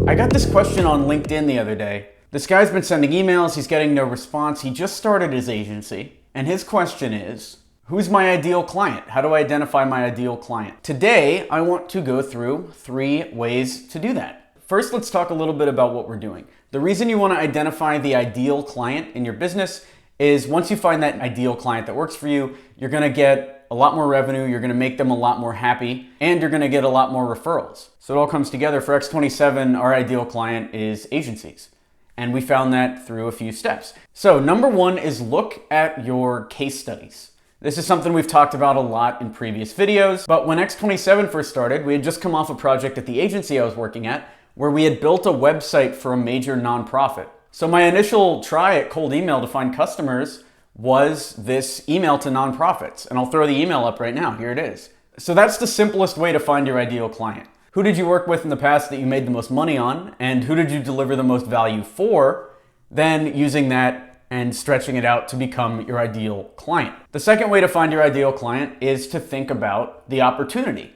I got this question on LinkedIn the other day. This guy's been sending emails, he's getting no response. He just started his agency, and his question is, who's my ideal client? How do I identify my ideal client? Today, I want to go through 3 ways to do that. First, let's talk a little bit about what we're doing. The reason you want to identify the ideal client in your business is once you find that ideal client that works for you, you're going to get a lot more revenue, you're going to make them a lot more happy, and you're going to get a lot more referrals. So it all comes together. For X27, our ideal client is agencies. And we found that through a few steps. So number 1 is look at your case studies. This is something we've talked about a lot in previous videos, but when X27 first started, we had just come off a project at the agency I was working at where we had built a website for a major nonprofit. So my initial try at cold email to find customers was this email to nonprofits. And I'll throw the email up right now. Here it is. So that's the simplest way to find your ideal client. Who did you work with in the past that you made the most money on? And who did you deliver the most value for? Then using that and stretching it out to become your ideal client. The second way to find your ideal client is to think about the opportunity.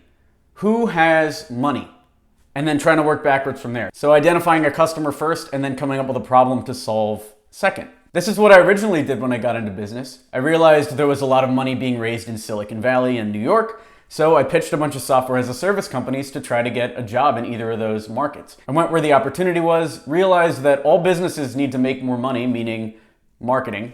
Who has money? And then trying to work backwards from there. So identifying a customer first and then coming up with a problem to solve second. This is what I originally did when I got into business. I realized there was a lot of money being raised in Silicon Valley and New York, so I pitched a bunch of software as a service companies to try to get a job in either of those markets. I went where the opportunity was, realized that all businesses need to make more money, meaning marketing,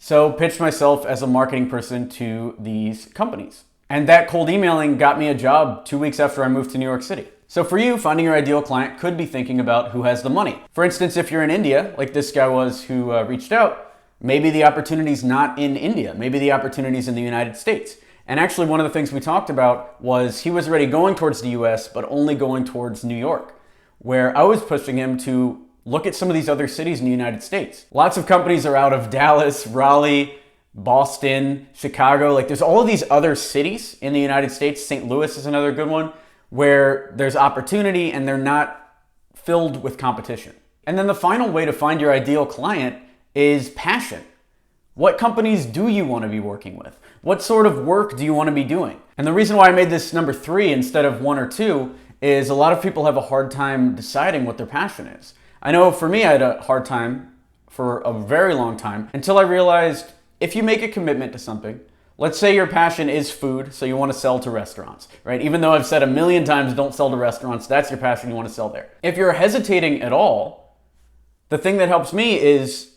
so pitched myself as a marketing person to these companies. And that cold emailing got me a job 2 weeks after I moved to New York City. So for you, finding your ideal client could be thinking about who has the money. For instance, if you're in India, like this guy was who reached out, maybe the opportunity's not in India. Maybe the opportunity's in the United States. And actually one of the things we talked about was he was already going towards the US, but only going towards New York, where I was pushing him to look at some of these other cities in the United States. Lots of companies are out of Dallas, Raleigh, Boston, Chicago. Like there's all of these other cities in the United States. St. Louis is another good one, where there's opportunity and they're not filled with competition. And then the final way to find your ideal client is passion. What companies do you want to be working with? What sort of work do you want to be doing? And the reason why I made this number 3 instead of 1 or 2 is a lot of people have a hard time deciding what their passion is. I know for me, I had a hard time for a very long time until I realized if you make a commitment to something, let's say your passion is food, so you want to sell to restaurants, right? Even though I've said a million times, don't sell to restaurants, that's your passion, you want to sell there. If you're hesitating at all, the thing that helps me is,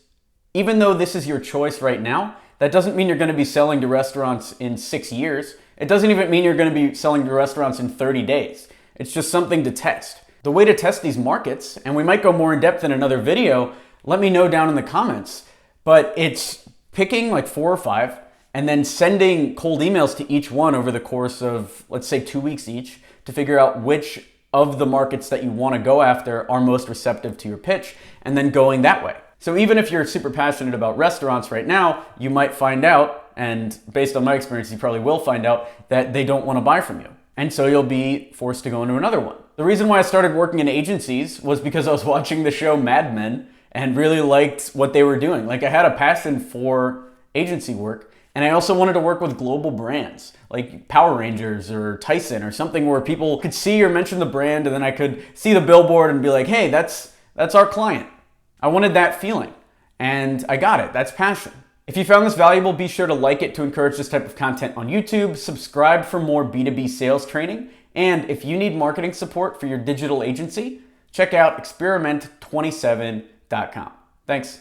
even though this is your choice right now, that doesn't mean you're going to be selling to restaurants in 6 years. It doesn't even mean you're going to be selling to restaurants in 30 days. It's just something to test. The way to test these markets, and we might go more in depth in another video, let me know down in the comments, but it's picking like 4 or 5, and then sending cold emails to each one over the course of, let's say 2 weeks each, to figure out which of the markets that you want to go after are most receptive to your pitch, and then going that way. So even if you're super passionate about restaurants right now, you might find out, and based on my experience, you probably will find out that they don't want to buy from you. And so you'll be forced to go into another one. The reason why I started working in agencies was because I was watching the show Mad Men and really liked what they were doing. Like I had a passion for agency work. And I also wanted to work with global brands like Power Rangers or Tyson or something where people could see or mention the brand and then I could see the billboard and be like, hey, that's our client. I wanted that feeling and I got it. That's passion. If you found this valuable, be sure to like it to encourage this type of content on YouTube, subscribe for more B2B sales training, and if you need marketing support for your digital agency, check out experiment27.com. Thanks.